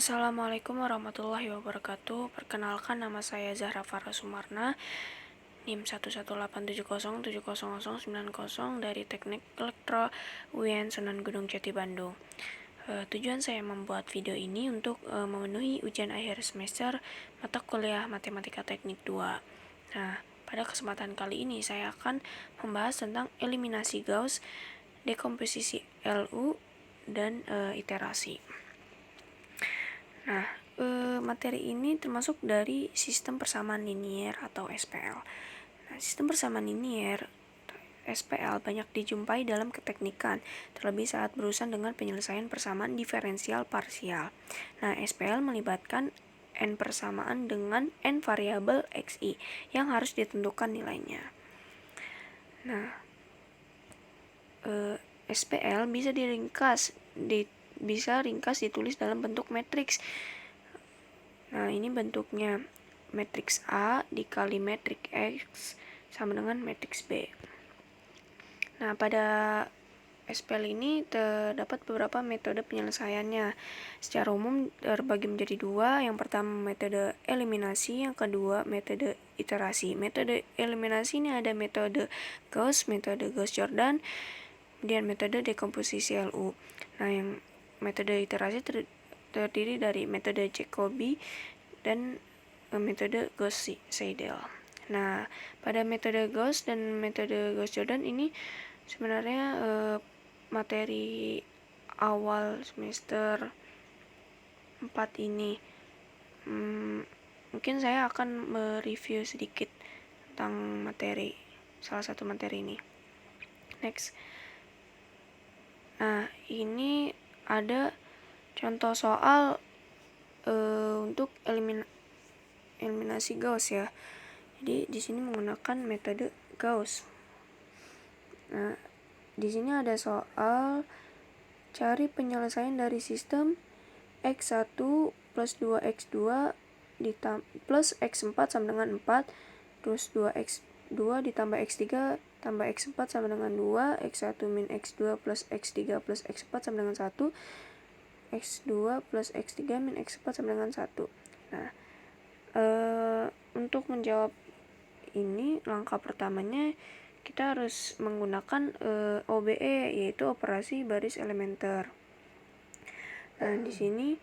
Assalamualaikum warahmatullahi wabarakatuh. Perkenalkan, nama saya Zahra Farah Sumarna, NIM 11870700090 dari Teknik Elektro UIN Sunan Gunung Jati Bandung. Tujuan saya membuat video ini untuk memenuhi ujian akhir semester mata kuliah Matematika Teknik 2. Nah, pada kesempatan kali ini saya akan membahas tentang eliminasi Gauss, dekomposisi LU, dan iterasi. Nah, materi ini termasuk dari sistem persamaan linier atau SPL. Nah, sistem persamaan linier SPL banyak dijumpai dalam keteknikan, terlebih saat berurusan dengan penyelesaian persamaan diferensial parsial. Nah, SPL melibatkan n persamaan dengan n variabel xi yang harus ditentukan nilainya. Nah, SPL bisa ringkas ditulis dalam bentuk matriks. Nah, ini bentuknya matriks A dikali matriks X sama dengan matriks B. Nah, pada SPL ini terdapat beberapa metode penyelesaiannya. Secara umum terbagi menjadi dua. Yang pertama metode eliminasi, yang kedua metode iterasi. Metode eliminasi ini ada metode Gauss-Jordan, kemudian metode dekomposisi LU. Nah, yang metode iterasi terdiri dari metode Jacobi dan metode Gauss-Seidel. Nah, pada metode Gauss dan metode Gauss-Jordan ini sebenarnya materi awal semester 4 ini. Mungkin saya akan mereview sedikit tentang salah satu materi ini. Next. Nah, ini ada contoh soal untuk eliminasi Gauss ya. Jadi di sini menggunakan metode Gauss. Nah, di sini ada soal cari penyelesaian dari sistem X1 plus 2X2 plus X4 sama dengan 4, terus 2X2 ditambah X3 tambah X4 sama dengan 2, X1 min X2 plus X3 plus X4 sama dengan 1, X2 plus X3 min X4 sama dengan 1. Nah, untuk menjawab ini, langkah pertamanya kita harus menggunakan OBE, yaitu operasi baris elementer. Nah, di sini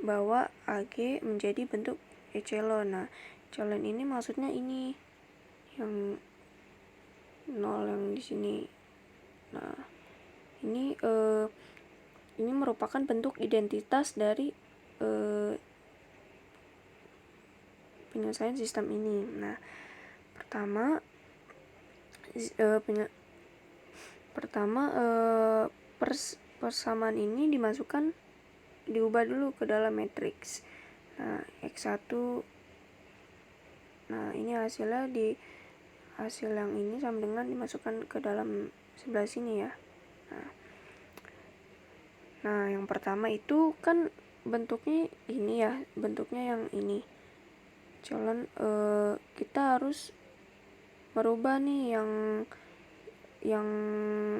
bawa AG menjadi bentuk echelon. Nah, echelon ini maksudnya ini yang 0 yang di sini. Nah, ini merupakan bentuk identitas dari penyelesaian sistem ini. Nah, persamaan ini diubah dulu ke dalam matriks. Nah, X1, nah ini hasil yang ini sama dengan dimasukkan ke dalam sebelah sini ya. Nah, yang pertama itu kan bentuknya ini ya, bentuknya yang ini. Kita harus merubah nih yang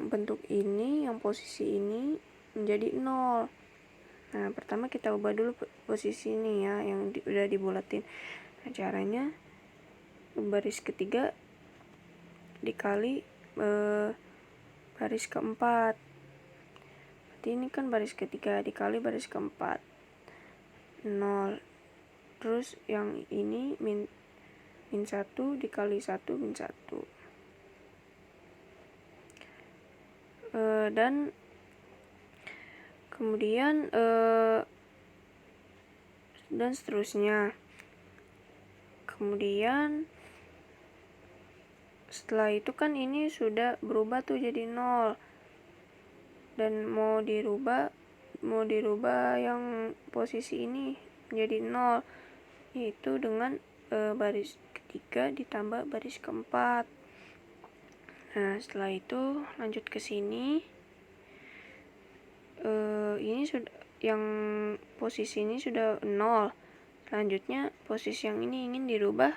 bentuk ini, yang posisi ini menjadi 0. Nah, pertama kita ubah dulu posisi ini ya, yang udah dibulatin. Nah, caranya baris ketiga dikali baris keempat. Berarti ini kan baris ketiga dikali baris keempat, 0. Terus yang ini min 1 dikali 1 min 1. Dan kemudian dan seterusnya. Kemudian setelah itu kan ini sudah berubah tuh jadi 0. Dan mau dirubah yang posisi ini menjadi 0, yaitu dengan baris ketiga ditambah baris keempat. Nah, setelah itu lanjut ke sini. Ini sudah, yang posisi ini sudah 0. Selanjutnya posisi yang ini ingin dirubah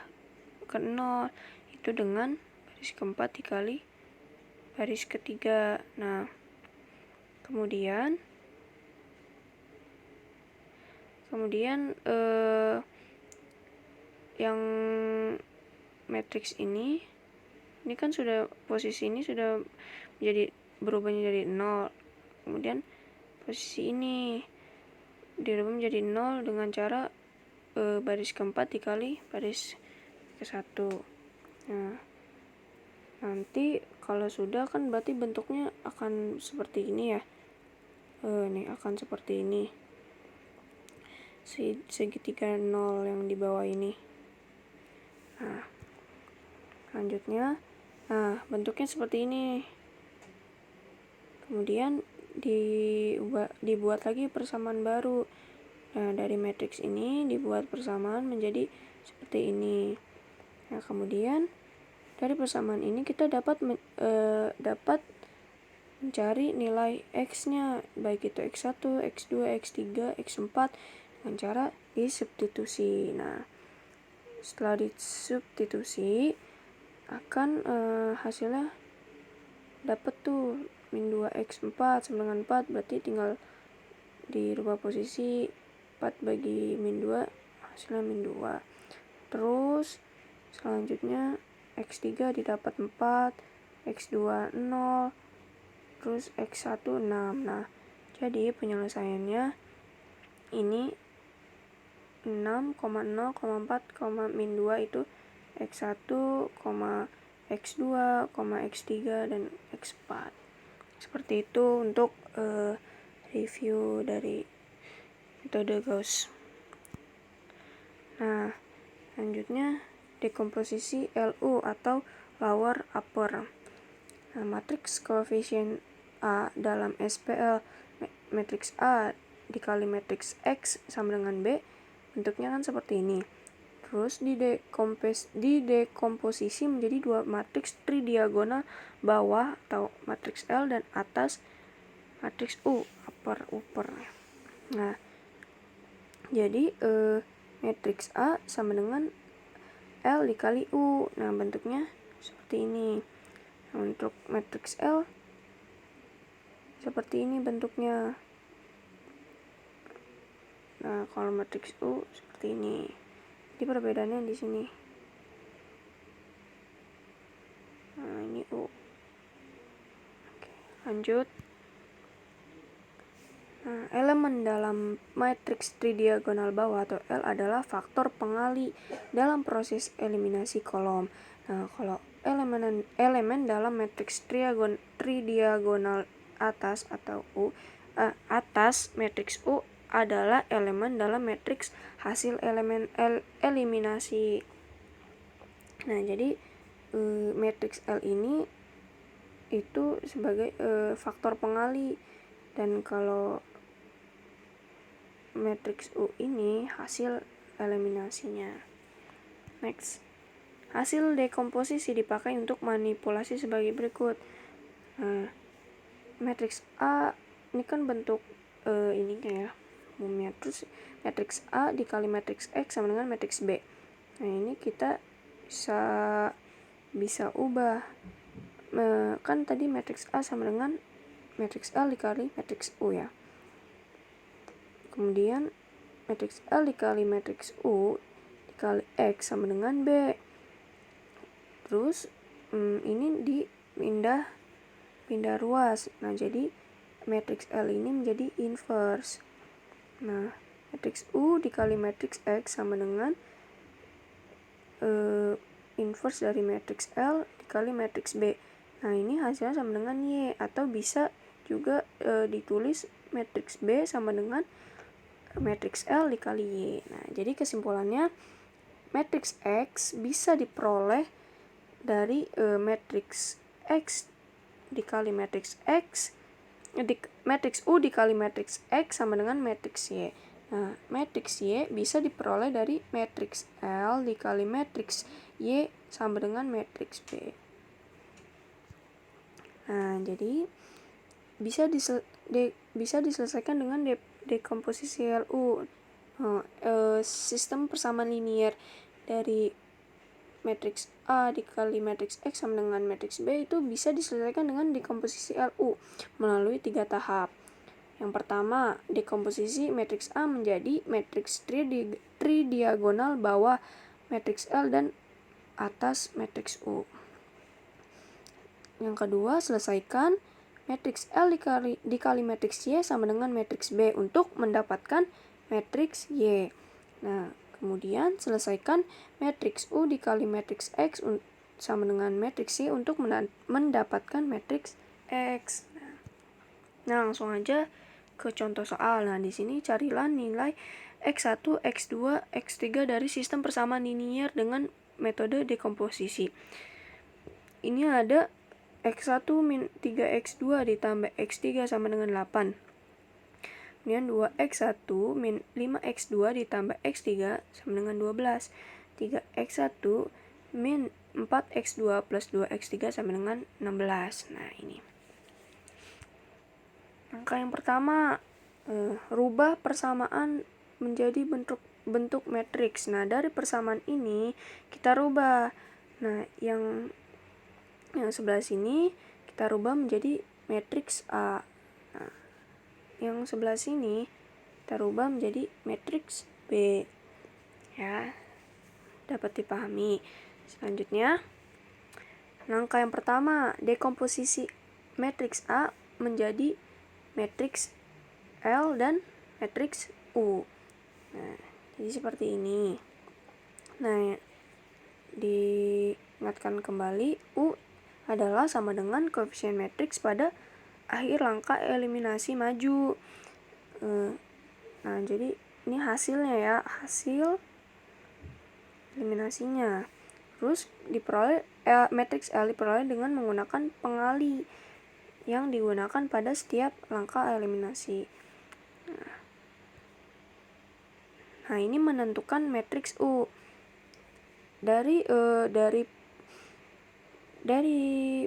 ke 0, itu dengan baris keempat dikali baris ketiga. Nah, kemudian Kemudian yang matriks ini kan sudah posisi ini sudah berubah menjadi 0. Kemudian posisi ini dirubah menjadi 0 dengan cara baris keempat dikali baris ke-1. Nah, nanti kalau sudah kan berarti bentuknya akan seperti ini ya. Nih akan seperti ini. Segitiga 0 yang di bawah ini. Nah, selanjutnya, bentuknya seperti ini. Kemudian dibuat lagi persamaan baru. Nah, dari matriks ini dibuat persamaan menjadi seperti ini. Nah, kemudian dari persamaan ini kita dapat mencari nilai X-nya, baik itu X1, X2, X3, X4 dengan cara disubstitusi. Nah, setelah disubstitusi akan hasilnya dapat tuh min 2X4 sama dengan 4, berarti tinggal dirubah posisi 4 bagi min 2, hasilnya min 2. Terus selanjutnya X3 didapat 4, X2 0, terus X1 6. Nah, jadi penyelesaiannya ini 6,0,4, min 2 itu X1, X2, X3, dan X4. Seperti itu untuk review dari metode Gauss. Nah, selanjutnya dekomposisi LU atau lower upper. Nah, matriks koefisien A dalam SPL matriks A dikali matriks X sama dengan B, bentuknya kan seperti ini. Terus didekomposisi menjadi dua matriks tridiagonal bawah atau matriks L dan atas matriks U, upper. Nah, jadi matriks A sama dengan L dikali U. Nah, bentuknya seperti ini. Nah, untuk matriks L seperti ini bentuknya. Nah, kalau matriks U seperti ini. Jadi perbedaannya di sini. Nah, ini U. Oke, lanjut. Nah, elemen dalam matriks tridiagonal bawah atau L adalah faktor pengali dalam proses eliminasi kolom. Nah, kalau elemen dalam matriks tridiagonal atas atau U, atas matriks U adalah elemen dalam matriks hasil elemen eliminasi. Nah, jadi matriks L ini itu sebagai faktor pengali, dan kalau matriks U ini hasil eliminasinya. Next, hasil dekomposisi dipakai untuk manipulasi sebagai berikut. Nah, matriks A ini kan bentuk ininya ya, umumnya. Terus matriks A dikali matriks X sama dengan matriks B. Nah, ini kita bisa ubah. Kan tadi matriks A sama dengan matriks L dikali matriks U ya. Kemudian matriks L dikali matriks U dikali X sama dengan B. Terus ini dipindah ruas. Nah, jadi matriks L ini menjadi inverse. Nah, matriks U dikali matriks X sama dengan inverse dari matriks L dikali matriks B. Nah, ini hasilnya sama dengan Y, atau bisa juga ditulis matriks B sama dengan matriks L dikali Y. Nah, jadi kesimpulannya matriks X bisa diperoleh dari matriks X dikali matriks X, matriks U dikali matriks X sama dengan matriks Y. Nah, matriks Y bisa diperoleh dari matriks L dikali matriks Y sama dengan matriks B. Nah, jadi bisa diselesaikan dengan dekomposisi LU. Sistem persamaan linier dari matriks A dikali matriks X sama dengan matriks B itu bisa diselesaikan dengan dekomposisi LU melalui 3 tahap. Yang pertama, dekomposisi matriks A menjadi matriks tridiagonal bawah matriks L dan atas matriks U. Yang kedua, selesaikan matriks L dikali matriks Y sama dengan matriks B untuk mendapatkan matriks Y. Nah, kemudian selesaikan matriks U dikali matriks X sama dengan matriks Y untuk mendapatkan matriks X. Nah, langsung aja ke contoh soal. Nah, di sini carilah nilai X1, X2, X3 dari sistem persamaan linier dengan metode dekomposisi. Ini ada X1 min 3X2 ditambah X3 sama dengan 8. Kemudian 2X1 min 5X2 ditambah X3 sama dengan 12. 3X1 min 4X2 plus 2X3 sama dengan 16. Nah, ini. Langkah yang pertama, rubah persamaan menjadi bentuk matriks. Nah, dari persamaan ini kita rubah. Nah, yang sebelah sini kita rubah menjadi matriks A. Nah, yang sebelah sini kita rubah menjadi matriks B. Ya, dapat dipahami. Selanjutnya, langkah yang pertama, dekomposisi matriks A menjadi matriks L dan matriks U. Nah, jadi seperti ini. Nah, diingatkan kembali, U adalah sama dengan koefisien matriks pada akhir langkah eliminasi maju. Nah, jadi ini hasilnya ya, hasil eliminasinya. Terus diperoleh matriks L diperoleh dengan menggunakan pengali yang digunakan pada setiap langkah eliminasi. Nah, ini menentukan matriks U. Dari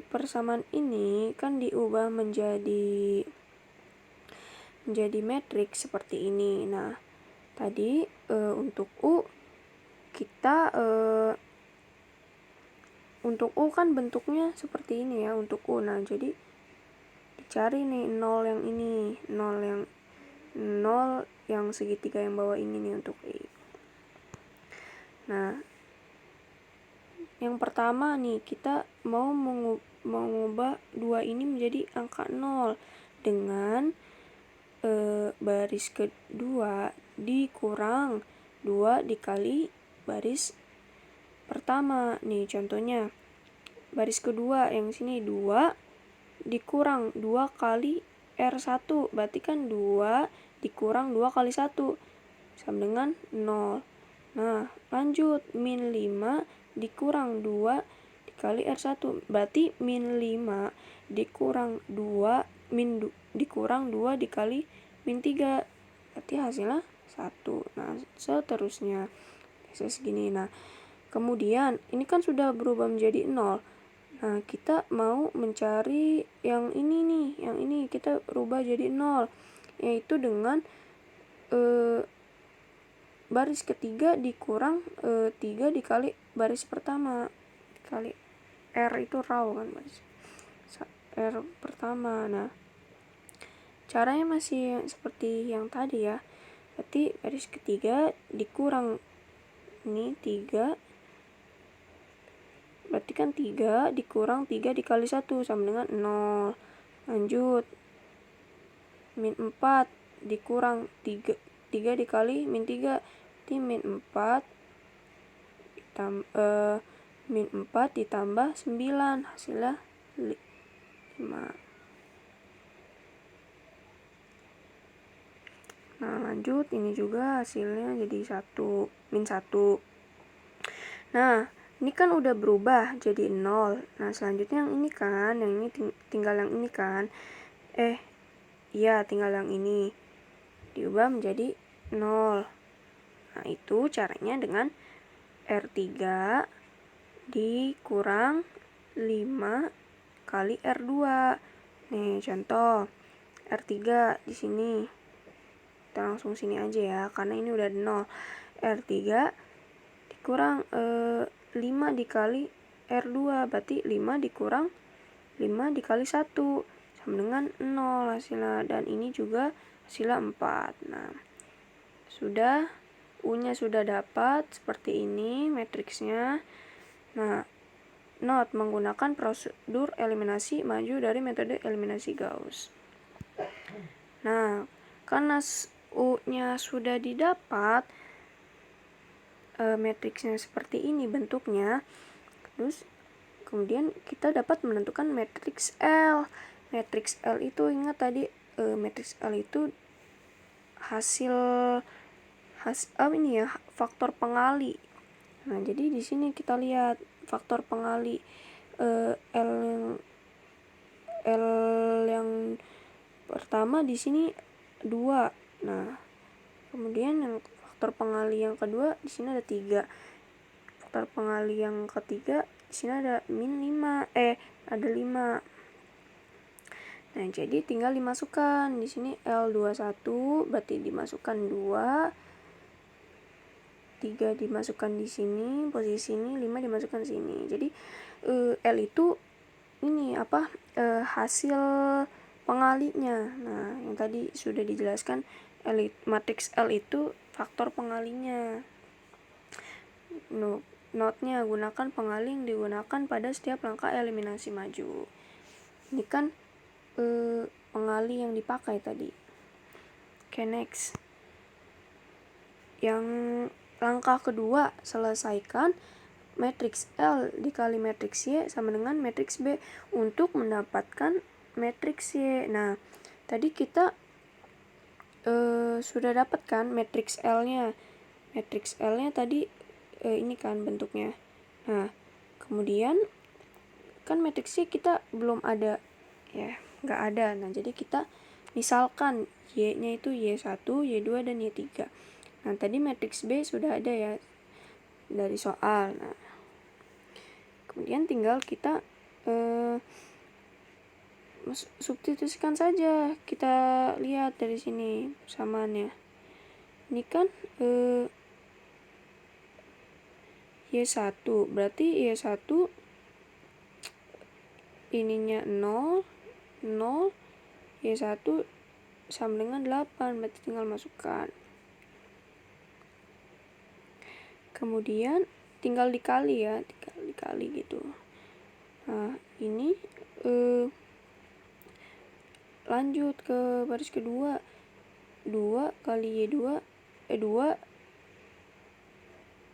persamaan ini kan diubah menjadi matriks seperti ini. Nah, tadi untuk U kita untuk U kan bentuknya seperti ini ya untuk U. Nah, jadi dicari nih 0 yang ini, 0 yang segitiga yang bawah ini nih untuk I. Nah, yang pertama nih kita mau mengubah 2 ini menjadi angka 0 dengan baris kedua dikurang 2 dikali baris pertama. Nih contohnya, baris kedua yang sini 2 dikurang 2 kali R1, berarti kan 2 dikurang 2 kali 1 sama dengan 0. Nah, lanjut, min 5 dikurang 2 dikali R1, berarti min 5 dikurang 2 dikurang 2 dikali min 3, berarti hasilnya 1. Nah, seterusnya segini. Nah, kemudian ini kan sudah berubah menjadi 0. Nah, kita mau mencari yang ini nih, yang ini kita rubah jadi 0, yaitu dengan baris ketiga dikurang 3 dikali baris pertama, dikali R itu raw kan, baris R pertama. Nah, caranya masih seperti yang tadi ya, berarti baris ketiga dikurang ini 3, berarti kan 3 dikurang 3 dikali 1 sama dengan 0. Lanjut, min 4 dikurang 3 dikali min 3, berarti min 4 ditambah 9, hasilnya 5. Nah, lanjut, ini juga hasilnya jadi min 1. Nah, ini kan udah berubah jadi 0. Nah, selanjutnya yang ini kan, yang ini tinggal yang ini kan. Iya, tinggal yang ini diubah menjadi 0. Nah, itu caranya dengan R3 dikurang 5 kali R2. Nih, contoh R3 di sini. Kita langsung sini aja ya, karena ini udah 0. R3 dikurang 5 dikali R2, berarti 5 dikurang 5 dikali 1 sama dengan 0 hasilnya, dan ini juga hasilnya 4. Nah, sudah, U-nya sudah dapat seperti ini matriksnya. Nah, note menggunakan prosedur eliminasi maju dari metode eliminasi Gauss. Nah, karena U-nya sudah didapat, matriksnya seperti ini bentuknya, terus kemudian kita dapat menentukan matriks L. Matriks L itu ingat tadi, matriks L itu faktor pengali. Nah, jadi di sini kita lihat faktor pengali L yang pertama di sini 2. Nah, kemudian yang faktor pengali yang kedua di sini ada 3. Faktor pengali yang ketiga di sini ada ada 5. Nah, jadi tinggal dimasukkan di sini L21 berarti dimasukkan 2, 3 dimasukkan di sini posisi ini, 5 dimasukkan sini. Jadi L itu ini hasil pengalinya. Nah, yang tadi sudah dijelaskan, matriks L itu faktor pengalinya. Note-nya, gunakan pengali yang digunakan pada setiap langkah eliminasi maju. Ini kan pengali yang dipakai tadi. Oke, next. Yang langkah kedua, selesaikan matriks L dikali matriks Y sama dengan matriks B untuk mendapatkan matriks Y. Nah, tadi kita sudah dapatkan matriks L-nya. Matriks L-nya tadi ini kan bentuknya. Nah, kemudian kan matriks Y kita belum ada ya, nggak ada. Nah, jadi kita misalkan Y-nya itu Y1, Y2, dan Y3. Nah, tadi matriks B sudah ada ya dari soal. Nah, kemudian tinggal kita substitusikan saja. Kita lihat dari sini persamaannya. Ini kan Y1, berarti Y1 ininya 0, Y1 sama dengan 8, berarti tinggal masukkan. Kemudian tinggal dikali ya, dikali gitu. Nah, ini lanjut ke baris kedua. 2 kali Y2, 2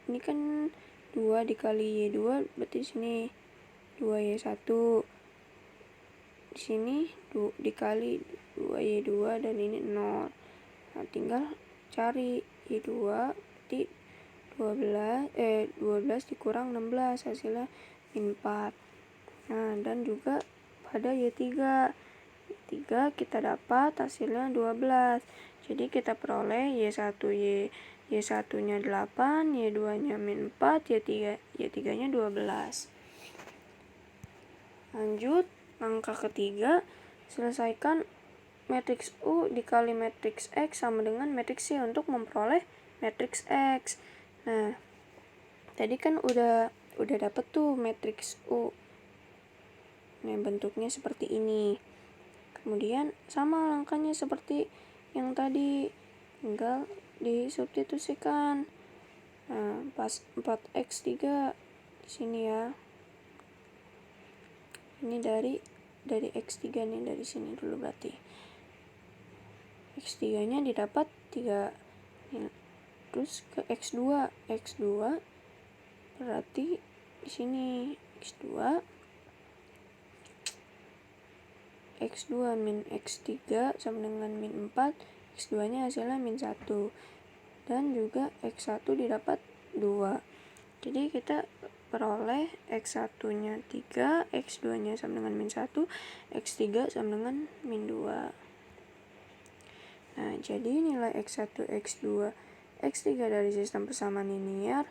ini kan 2 dikali Y2, berarti di sini 2Y1. Di sini dikali 2Y2 dan ini 0. Nah, tinggal cari Y2, berarti 12 dikurang 16 hasilnya min 4. Nah, dan juga pada Y3 kita dapat hasilnya 12. Jadi kita peroleh Y1 nya 8, Y2 nya min 4, Y3 nya 12. Lanjut langkah ketiga, selesaikan matriks U dikali matriks X sama dengan matriks Y untuk memperoleh matriks X. Nah, tadi kan udah dapet tuh matriks U. Nah, bentuknya seperti ini. Kemudian sama langkahnya seperti yang tadi, tinggal disubstitusikan. Nah, pas 4x3 di sini ya. Ini dari x3 nih, dari sini dulu berarti. X3-nya didapat 3. Terus ke X2 berarti di sini X2 min X3 sama dengan min 4, X2 nya hasilnya min 1, dan juga X1 didapat 2. Jadi kita peroleh X1 nya 3, X2 nya sama dengan min 1, X3 sama dengan min 2. Nah, jadi nilai X1, X2, X3 dari sistem persamaan linier,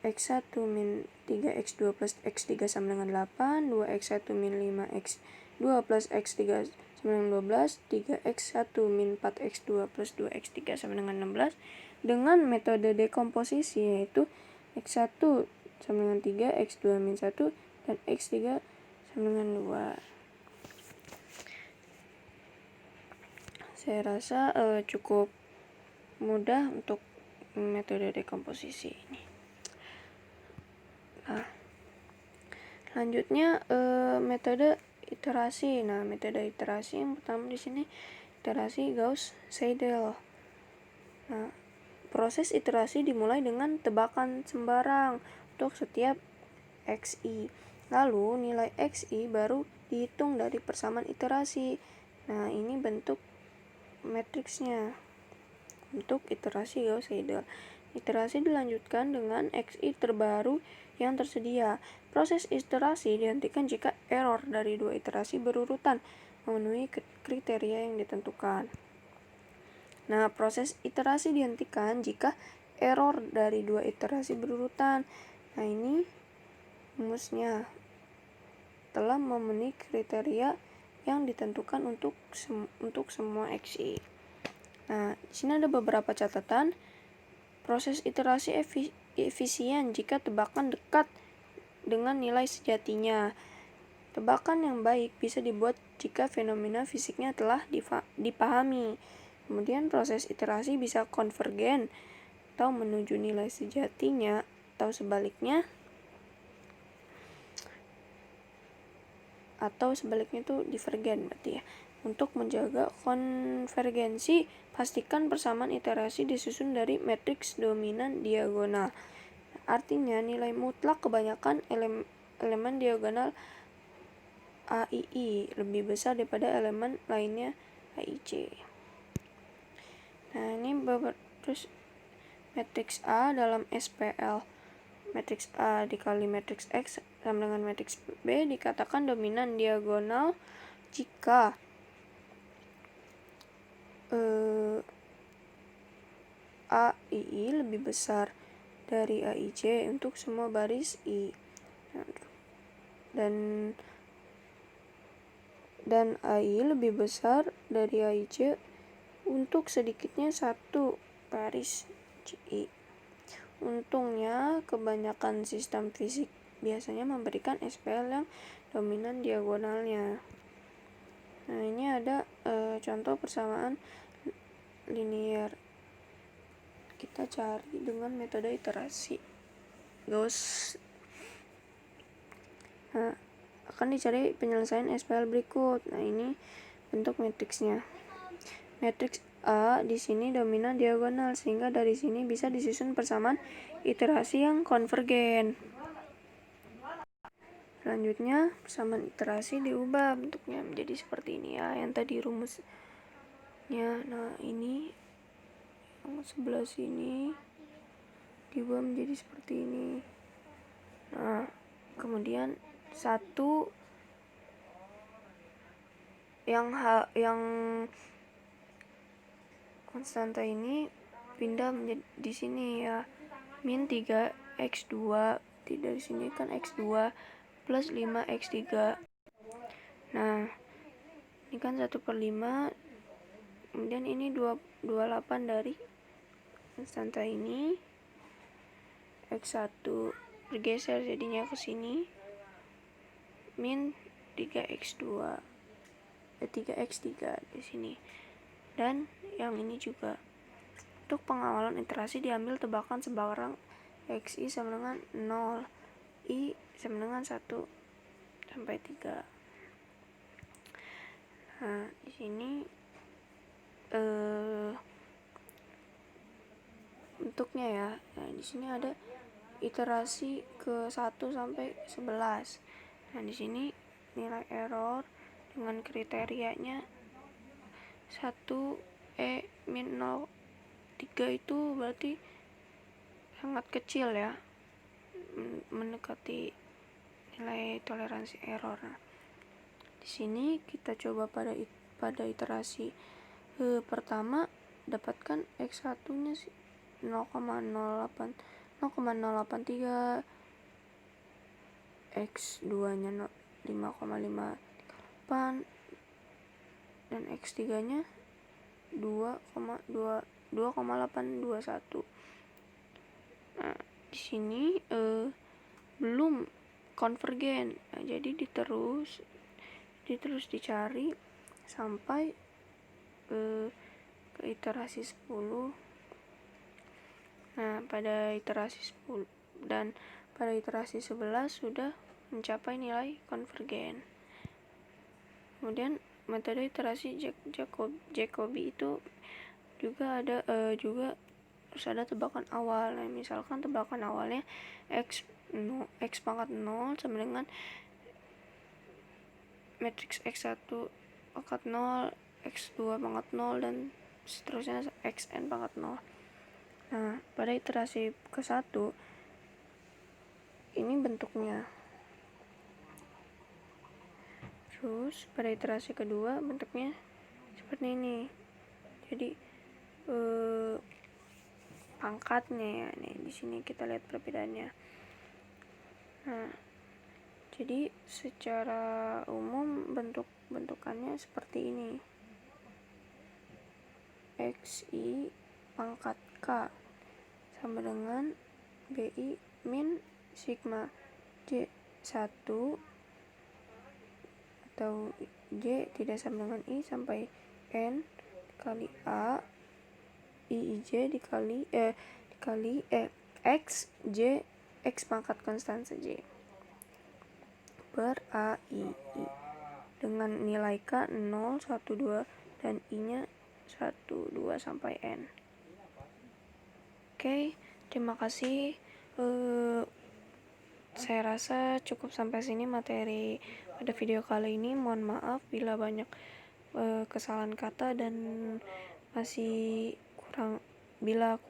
X1 min 3X2 plus X3 sama dengan 8, 2X1 min 5X2 plus X3 sama dengan 12, 3X1 min 4X2 plus 2X3 sama dengan 16, dengan metode dekomposisi yaitu X1 sama dengan 3, X2 min 1, dan X3 sama dengan 2. Saya rasa cukup mudah untuk metode dekomposisi ini. Nah, selanjutnya metode iterasi. Nah, metode iterasi yang pertama di sini iterasi Gauss-Seidel. Nah, proses iterasi dimulai dengan tebakan sembarang untuk setiap xi. Lalu nilai xi baru dihitung dari persamaan iterasi. Nah, ini bentuk matriksnya untuk iterasi Gauss-Seidel. Iterasi dilanjutkan dengan xi terbaru yang tersedia. Proses iterasi dihentikan jika error dari dua iterasi berurutan memenuhi kriteria yang ditentukan. Nah, proses iterasi dihentikan jika error dari dua iterasi berurutan. Nah, ini rumusnya telah memenuhi kriteria yang ditentukan untuk semua xi. Nah, di sini ada beberapa catatan. Proses iterasi efisien jika tebakan dekat dengan nilai sejatinya. Tebakan yang baik bisa dibuat jika fenomena fisiknya telah dipahami. Kemudian proses iterasi bisa konvergen atau menuju nilai sejatinya atau sebaliknya. Atau sebaliknya itu divergen berarti ya. Untuk menjaga konvergensi, pastikan persamaan iterasi disusun dari matriks dominan diagonal. Artinya nilai mutlak kebanyakan elemen diagonal AII lebih besar daripada elemen lainnya AIC. Nah, ini terus matriks A dalam SPL. Matriks A dikali matriks X sama dengan matriks B dikatakan dominan diagonal jika AII lebih besar dari AIC untuk semua baris I. Dan AI lebih besar dari AIC untuk sedikitnya satu baris I. Untungnya, kebanyakan sistem fisik biasanya memberikan SPL yang dominan diagonalnya. Nah, ini ada contoh persamaan linear. Kita cari dengan metode iterasi Gauss. Nah, akan dicari penyelesaian SPL berikut. Nah, ini bentuk matriksnya. Matriks A di sini dominan diagonal sehingga dari sini bisa disusun persamaan iterasi yang konvergen. Selanjutnya, persamaan iterasi diubah bentuknya menjadi seperti ini ya, yang tadi rumusnya. Nah, ini yang sebelah sini diubah menjadi seperti ini. Nah, kemudian satu yang konstanta ini pindah menjadi di sini ya, min 3x2. Dari sini kan x2 plus 5x3. Nah, ini kan 1/5. Kemudian ini 28 dari konstanta ini. X1 bergeser jadinya ke sini. Min 3x2. 3x3 di sini. Dan yang ini juga. Untuk pengawalan iterasi diambil tebakan sembarang xi sama dengan 0, i sama dengan 1 sampai 3. Nah, di sini bentuknya ya. Nah, di sini ada iterasi ke 1 sampai 11. Nah, di sini nilai error dengan kriterianya 1 min 0,3 itu berarti sangat kecil ya, mendekati nilai toleransi error. Nah, di sini kita coba pada iterasi pertama dapatkan x1-nya sih 0,083, x2-nya 5,58 dan x3-nya 2,821. Nah, di sini belum konvergen. Nah, jadi diterus dicari sampai ke iterasi 10. Nah, pada iterasi 10 dan pada iterasi 11 sudah mencapai nilai konvergen. Kemudian metode iterasi Jacobi itu juga ada harus ada tebakan awal. Nah, misalkan tebakan awalnya x pangkat 0 sama dengan matriks x1 pangkat 0, x2 pangkat 0, dan seterusnya xn pangkat 0. Nah, pada iterasi ke-1 ini bentuknya. Terus pada iterasi kedua bentuknya seperti ini. Jadi pangkatnya ya. Nih di sini kita lihat perbedaannya. Nah, jadi secara umum bentukannya seperti ini. XI pangkat K sama dengan BI min sigma J1 atau J tidak sama dengan I sampai N kali A IJ dikali X J X pangkat konstanta J per AII dengan nilai K 0, 1, 2 dan I nya 1, 2 sampai N. Oke, terima kasih. Saya rasa cukup sampai sini materi pada video kali ini. Mohon maaf bila banyak kesalahan kata dan masih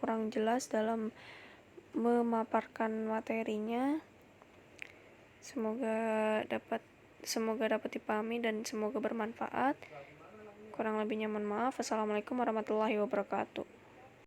kurang jelas dalam memaparkan materinya. Semoga dapat dipahami dan semoga bermanfaat. Kurang lebihnya mohon maaf. Assalamualaikum warahmatullahi wabarakatuh.